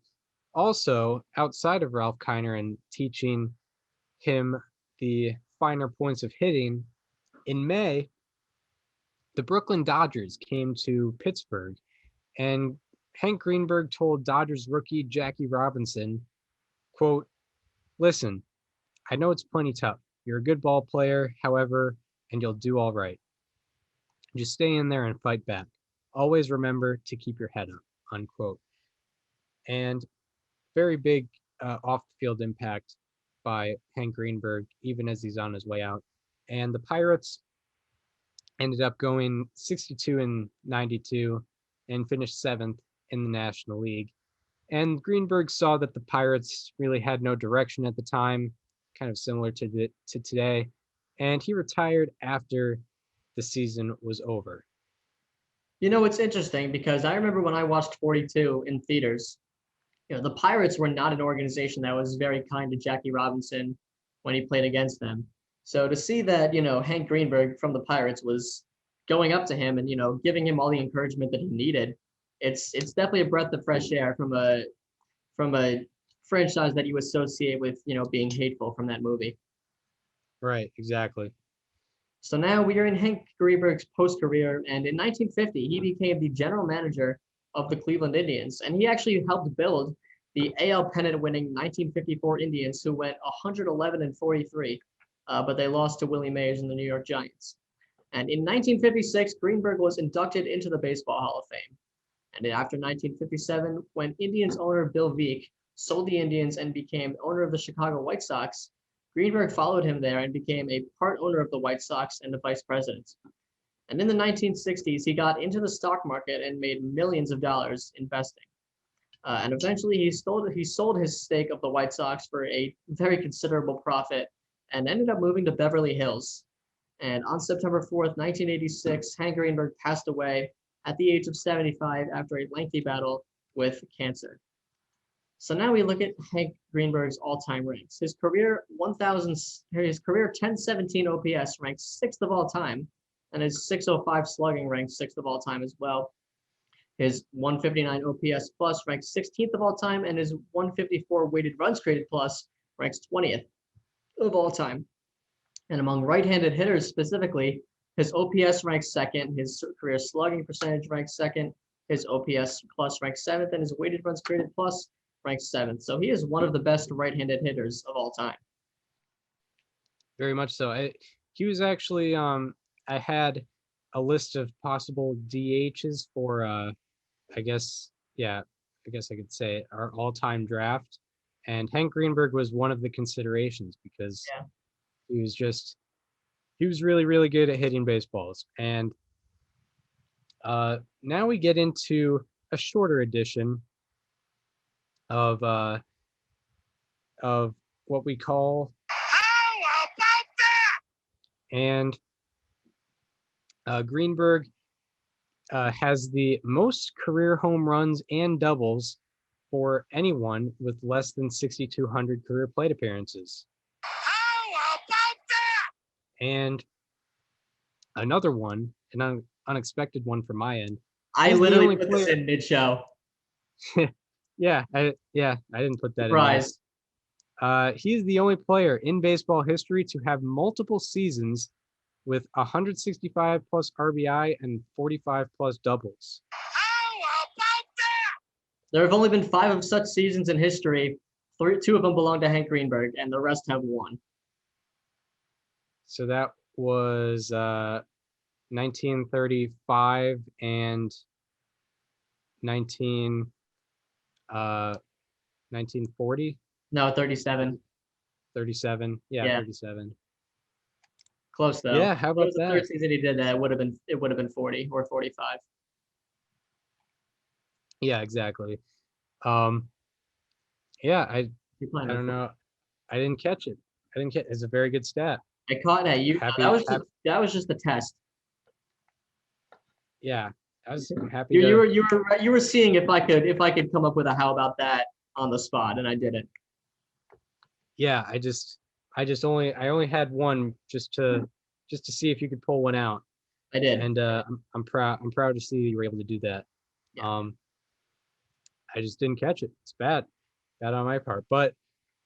Speaker 3: also, outside of Ralph Kiner and teaching him the finer points of hitting, in May, the Brooklyn Dodgers came to Pittsburgh, and Hank Greenberg told Dodgers rookie Jackie Robinson, quote, "Listen, I know it's plenty tough. You're a good ball player, however, and you'll do all right. Just stay in there and fight back. Always remember to keep your head up," unquote. And very big off-the-field impact by Hank Greenberg, even as he's on his way out. And the Pirates ended up going 62 and 92 and finished 7th in the National League. And Greenberg saw that the Pirates really had no direction at the time, kind of similar to today. And he retired after the season was over.
Speaker 6: It's interesting because I remember when I watched 42 in theaters, the Pirates were not an organization that was very kind to Jackie Robinson when he played against them. So to see that, Hank Greenberg from the Pirates was going up to him and, giving him all the encouragement that he needed, it's definitely a breath of fresh air from a franchise that you associate with, being hateful from that movie.
Speaker 3: Right, exactly.
Speaker 6: So now we are in Hank Greenberg's post-career, and in 1950, he became the general manager of the Cleveland Indians, and he actually helped build the AL pennant-winning 1954 Indians, who went 111 and 43, but they lost to Willie Mays and the New York Giants. And in 1956, Greenberg was inducted into the Baseball Hall of Fame. And after 1957, when Indians owner Bill Veeck sold the Indians and became owner of the Chicago White Sox, Greenberg followed him there and became a part owner of the White Sox and a vice president. And in the 1960s, he got into the stock market and made millions of dollars investing. And eventually he sold his stake of the White Sox for a very considerable profit and ended up moving to Beverly Hills. And on September 4th, 1986, Hank Greenberg passed away at the age of 75 after a lengthy battle with cancer. So now we look at Hank Greenberg's all-time ranks. His career 1017 OPS ranks 6th of all time, and his 605 slugging ranks 6th of all time as well. His 159 OPS plus ranks 16th of all time, and his 154 weighted runs created plus ranks 20th of all time. And among right-handed hitters specifically, his OPS ranks 2nd, his career slugging percentage ranks 2nd, his OPS plus ranks 7th, and his weighted runs created plus ranks 7th. So he is one of the best right-handed hitters of all time.
Speaker 3: Very much so. He was actually, I had a list of possible DHs for, I guess I could say our all-time draft. And Hank Greenberg was one of the considerations because he was really, really good at hitting baseballs. And now we get into a shorter edition of what we call
Speaker 2: How about that?
Speaker 3: And Greenberg has the most career home runs and doubles for anyone with less than 6,200 career plate appearances.
Speaker 2: How about that?
Speaker 3: And another one, an unexpected one from my end.
Speaker 6: I literally put this in mid-show.
Speaker 3: Yeah, I didn't put that
Speaker 6: Surprise.
Speaker 3: in. He's the only player in baseball history to have multiple seasons with 165 plus RBI and 45 plus doubles.
Speaker 2: How about that?
Speaker 6: There have only been 5 of such seasons in history. 2 of them belong to Hank Greenberg, and the rest have 1.
Speaker 3: So that was 1935 and 1940.
Speaker 6: No, 37.
Speaker 3: 37. Yeah, 37.
Speaker 6: Close though.
Speaker 3: Yeah, how about
Speaker 6: the
Speaker 3: that?
Speaker 6: third season he did that, it would have been 40 or 45.
Speaker 3: Yeah, exactly. Yeah, I don't know. I didn't catch it. It's a very good stat.
Speaker 6: I caught that. That was just a test.
Speaker 3: Yeah, I was happy.
Speaker 6: You were seeing if I could come up with a how about that on the spot, and I didn't. Yeah,
Speaker 3: I only had one just to see if you could pull one out.
Speaker 6: I did,
Speaker 3: and I'm proud to see you were able to do that. Yeah. I just didn't catch it. It's bad on my part. But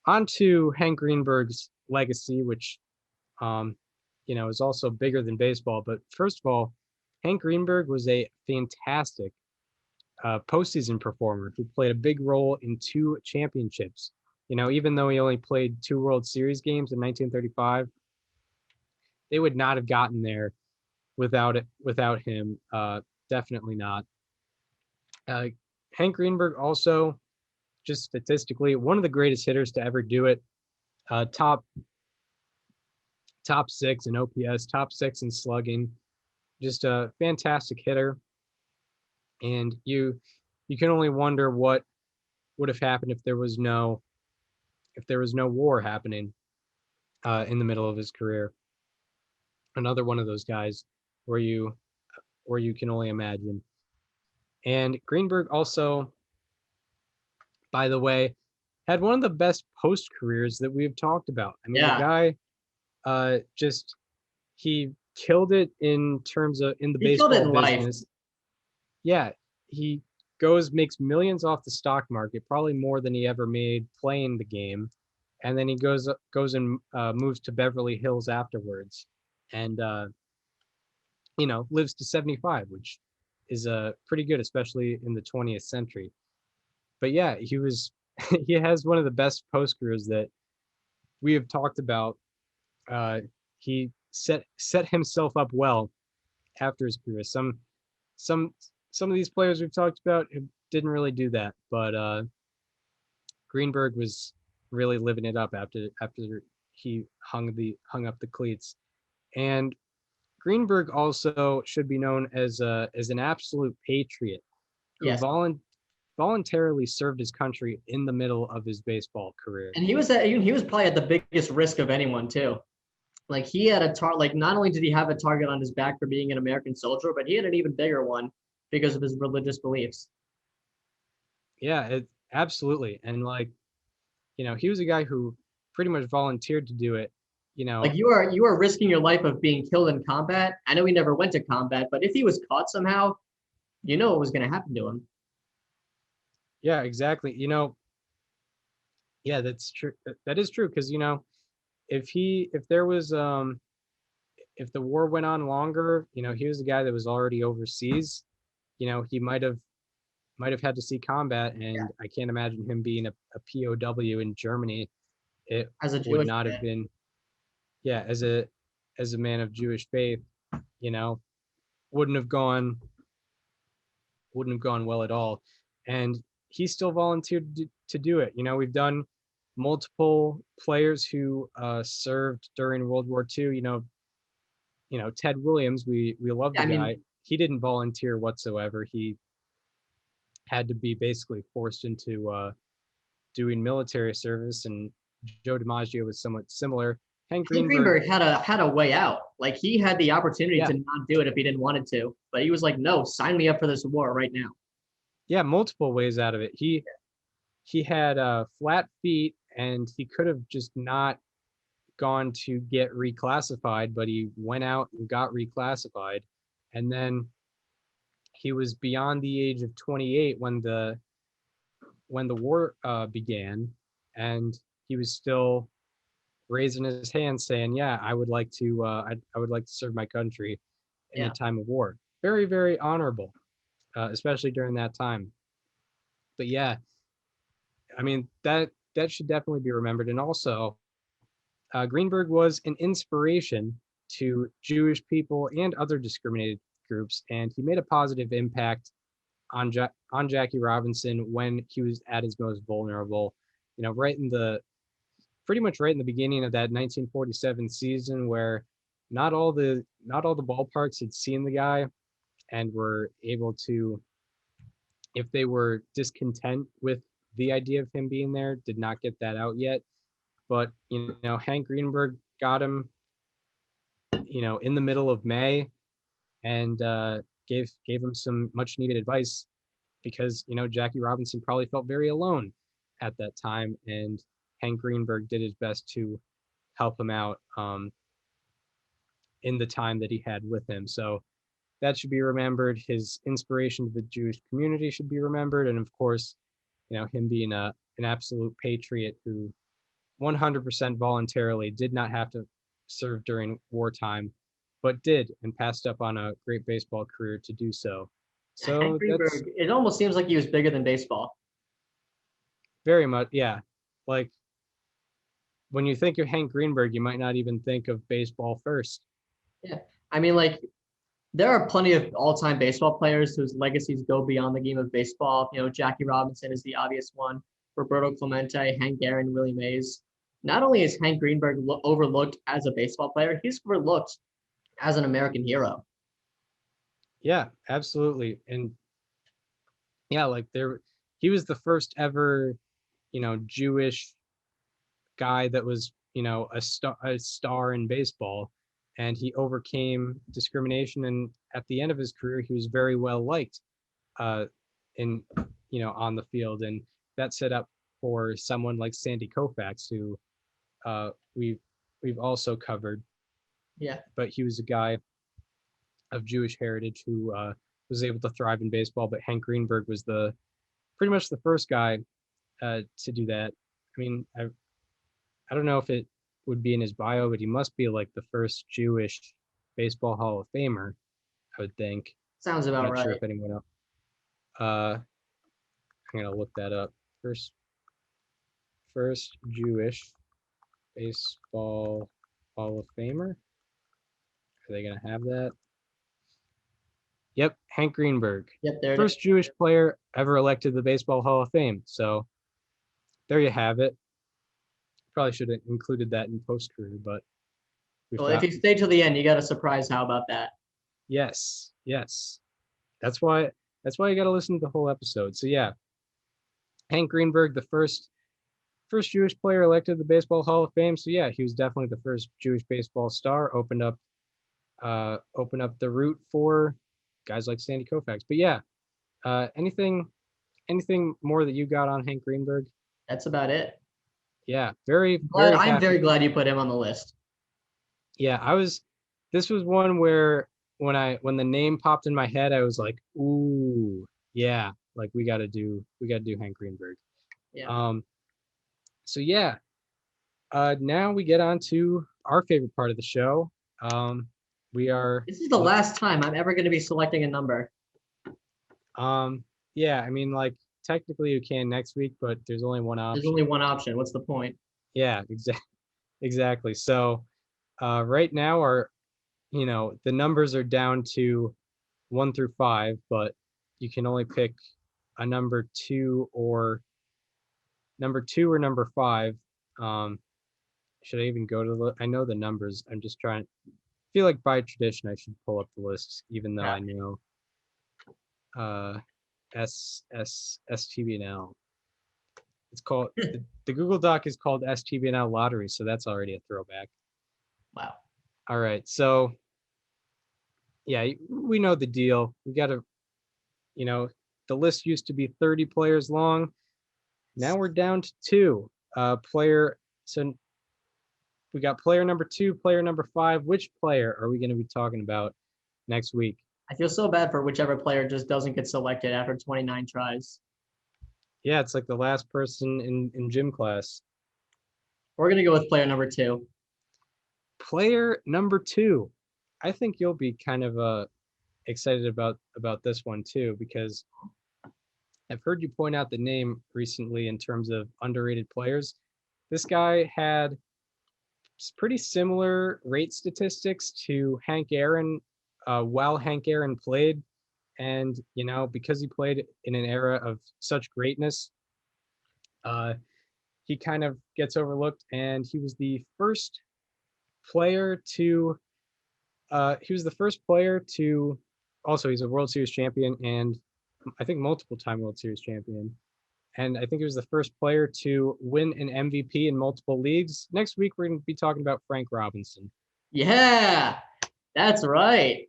Speaker 3: on to Hank Greenberg's legacy, which is also bigger than baseball. But first of all, Hank Greenberg was a fantastic postseason performer who played a big role in 2 championships. Even though he only played 2 World Series games in 1935, they would not have gotten there without him. Definitely not. Hank Greenberg also, just statistically, one of the greatest hitters to ever do it. Top 6 in OPS, top 6 in slugging. Just a fantastic hitter. And you can only wonder what would have happened if there was no war happening in the middle of his career. Another one of those guys where you can only imagine. And Greenberg also, by the way, had one of the best post careers that we've talked about. I mean, the guy he killed it in terms of in the baseball business. Life. Yeah, he makes millions off the stock market, probably more than he ever made playing the game, and then he goes and moves to Beverly Hills afterwards, and lives to 75, which is pretty good, especially in the 20th century. But yeah, he has one of the best post careers that we have talked about. He set himself up well after his career. Some of these players we've talked about didn't really do that, but Greenberg was really living it up after he hung up the cleats. And Greenberg also should be known as an absolute patriot who
Speaker 6: Yes.
Speaker 3: voluntarily served his country in the middle of his baseball career.
Speaker 6: And he was probably at the biggest risk of anyone too. Like he had not only did he have a target on his back for being an American soldier, but he had an even bigger one because of his religious beliefs.
Speaker 3: Yeah, absolutely. And like, he was a guy who pretty much volunteered to do it.
Speaker 6: Like you are risking your life of being killed in combat. I know he never went to combat, but if he was caught somehow, what was going to happen to him.
Speaker 3: Yeah, exactly. Yeah, that's true. That is true because if there was if the war went on longer, he was the guy that was already overseas. He might have had to see combat, and I can't imagine him being a POW in Germany. It
Speaker 6: as a
Speaker 3: would
Speaker 6: Jewish
Speaker 3: not
Speaker 6: man.
Speaker 3: have been, yeah, as a man of Jewish faith, wouldn't have gone well at all. And he still volunteered to do it. We've done multiple players who served during World War II. Ted Williams, we love the guy. He didn't volunteer whatsoever. He had to be basically forced into doing military service, and Joe DiMaggio was somewhat similar. Hank Greenberg
Speaker 6: had a way out. Like he had the opportunity
Speaker 3: Yeah.
Speaker 6: to not do it if he didn't want it to, but he was like, "No, sign me up for this war right now."
Speaker 3: Yeah, multiple ways out of it. He had flat feet, and he could have just not gone to get reclassified, but he went out and got reclassified, and then he was beyond the age of 28 when the war began, and he was still raising his hand saying, yeah, I would like to I would like to serve my country in a time of war. Very, very honorable, especially during that time. But yeah, I mean, that should definitely be remembered. And also, Greenberg was an inspiration to Jewish people and other discriminated groups, and he made a positive impact on Jackie Robinson when he was at his most vulnerable. Pretty much right in the beginning of that 1947 season, where not all the ballparks had seen the guy and were able to, if they were discontent with the idea of him being there, did not get that out yet. But Hank Greenberg got him in the middle of May, and gave him some much needed advice, because Jackie Robinson probably felt very alone at that time, and Hank Greenberg did his best to help him out in the time that he had with him. So that should be remembered. His inspiration to the Jewish community should be remembered, and of course, him being an absolute patriot who 100% voluntarily did not have to serve during wartime, but did, and passed up on a great baseball career to do so. So
Speaker 6: Hank Greenberg, it almost seems like he was bigger than baseball.
Speaker 3: Very much, yeah. Like, when you think of Hank Greenberg, you might not even think of baseball first.
Speaker 6: Yeah, I mean, like, there are plenty of all-time baseball players whose legacies go beyond the game of baseball. Jackie Robinson is the obvious one. Roberto Clemente, Hank Aaron, Willie Mays. Not only is Hank Greenberg overlooked as a baseball player, he's overlooked as an American hero.
Speaker 3: Yeah, absolutely. And yeah, like he was the first ever, Jewish guy that was, a star in baseball, and he overcame discrimination. And at the end of his career, he was very well liked, on the field. And that set up for someone like Sandy Koufax, who we've also covered.
Speaker 6: Yeah.
Speaker 3: But he was a guy of Jewish heritage who was able to thrive in baseball. But Hank Greenberg was pretty much the first guy to do that. I mean, I don't know if it would be in his bio, but he must be like the first Jewish baseball Hall of Famer, I would think.
Speaker 6: Sounds about
Speaker 3: I'm not
Speaker 6: right.
Speaker 3: sure if anyone else. I'm gonna look that up. First Jewish baseball Hall of Famer. Are they gonna have that? Yep, Hank Greenberg.
Speaker 6: Yep, there it
Speaker 3: First
Speaker 6: is.
Speaker 3: Jewish player ever elected to the Baseball Hall of Fame. So there you have it. Probably should have included that in post career, but
Speaker 6: Well, if you stay till the end, you got a surprise. How about that?
Speaker 3: Yes. That's why you got to listen to the whole episode. So yeah, Hank Greenberg, the first Jewish player elected to the Baseball Hall of Fame. So yeah, he was definitely the first Jewish baseball star. Opened up the route for guys like Sandy Koufax. But yeah, anything more that you got on Hank Greenberg?
Speaker 6: That's about it.
Speaker 3: Yeah, very
Speaker 6: I'm very glad you put him on the list.
Speaker 3: Yeah, this was one where when the name popped in my head, I was like, ooh, yeah, like we gotta do Hank Greenberg.
Speaker 6: Yeah.
Speaker 3: So yeah, now we get on to our favorite part of the show. This
Speaker 6: is the last time I'm ever going to be selecting a number.
Speaker 3: Yeah, I mean, like technically you can next week, but there's only one option.
Speaker 6: There's only one option. What's the point?
Speaker 3: Yeah, exactly. So right now the numbers are down to 1 through 5, but you can only pick a number 2 or number 5. Should I even go to I know the numbers. I'm just trying. I feel like by tradition I should pull up the list, even though I know STBNL. It's called the Google Doc is called STBNL Lottery, so that's already a throwback.
Speaker 6: Wow.
Speaker 3: All right, so yeah, we know the deal. We got to, the list used to be 30 players long. Now we're down to 2. So we got player number 2, player number 5. Which player are we going to be talking about next week?
Speaker 6: I feel so bad for whichever player just doesn't get selected after 29 tries.
Speaker 3: Yeah, it's like the last person in gym class.
Speaker 6: We're going to go with player number 2.
Speaker 3: Player number 2. I think you'll be kind of excited about this one too, because I've heard you point out the name recently in terms of underrated players. This guy had pretty similar rate statistics to Hank Aaron while Hank Aaron played. And, because he played in an era of such greatness, he kind of gets overlooked. And he was the first player to also, he's a World Series champion and I think multiple-time World Series champion. And I think he was the first player to win an MVP in multiple leagues. Next week, we're going to be talking about Frank Robinson.
Speaker 6: Yeah, that's right.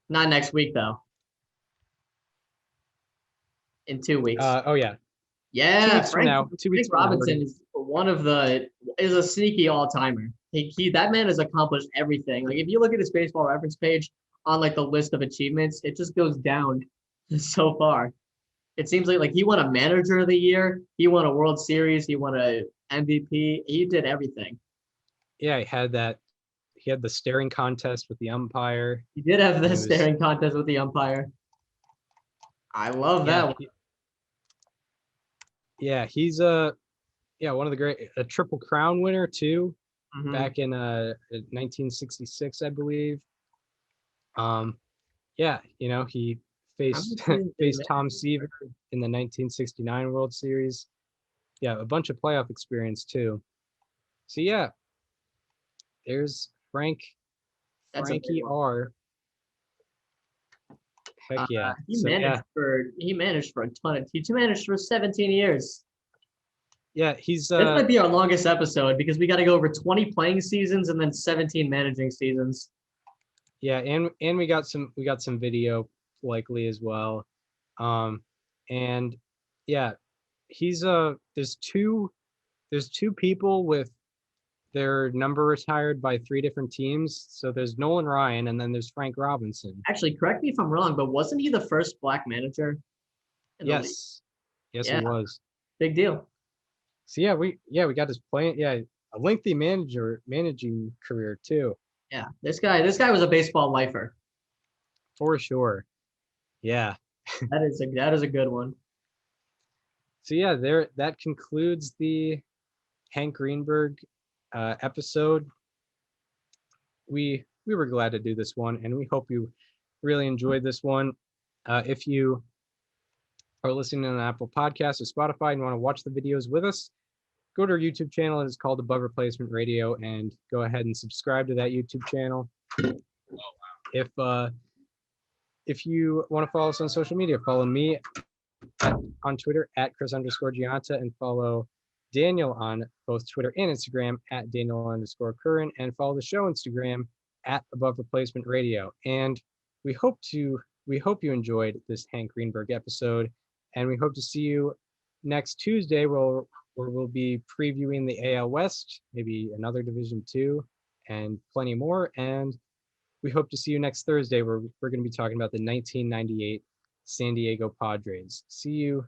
Speaker 6: Not next week, though. In 2 weeks.
Speaker 3: Oh, yeah.
Speaker 6: Yeah,
Speaker 3: 2 weeks from now. 2 weeks
Speaker 6: Frank Robinson is a sneaky all-timer. That man has accomplished everything. Like if you look at his baseball reference page on like the list of achievements, it just goes down so far. It seems like he won a manager of the year, he won a World Series, he won a MVP, he did everything.
Speaker 3: Yeah, he had the staring contest with the umpire.
Speaker 6: He did have the staring contest with the umpire. I love that one.
Speaker 3: He's one of the a Triple Crown winner too, back in 1966, I believe. He faced Tom Seaver in the 1969 World Series. Yeah, a bunch of playoff experience too. So yeah, there's Frankie R. Heck yeah.
Speaker 6: He managed for a ton he managed for 17 years.
Speaker 3: Yeah, this
Speaker 6: might be our longest episode because we got to go over 20 playing seasons and then 17 managing seasons.
Speaker 3: Yeah, and we got some video likely as well. And yeah, there's two people with their number retired by 3 different teams. So there's Nolan Ryan and then there's Frank Robinson.
Speaker 6: Actually, correct me if I'm wrong, but wasn't he the first black manager?
Speaker 3: Yes. Yes, he was.
Speaker 6: Big deal.
Speaker 3: So yeah, we got his a lengthy managing career too.
Speaker 6: Yeah, this guy was a baseball lifer.
Speaker 3: For sure. Yeah.
Speaker 6: That is a good one.
Speaker 3: So yeah, that concludes the Hank Greenberg episode. We were glad to do this one, and we hope you really enjoyed this one. If you are listening on Apple Podcasts or Spotify and want to watch the videos with us, go to our YouTube channel. It's called Above Replacement Radio, and go ahead and subscribe to that YouTube channel. If you want to follow us on social media, follow me on Twitter at Chris_Gianta, and follow Daniel on both Twitter and Instagram at Daniel_Curran, and follow the show Instagram at Above Replacement Radio. And we hope you enjoyed this Hank Greenberg episode, and we hope to see you next Tuesday where we'll be previewing the AL West, maybe another Division 2, and plenty more. And we hope to see you next Thursday where we're going to be talking about the 1998 San Diego Padres. See you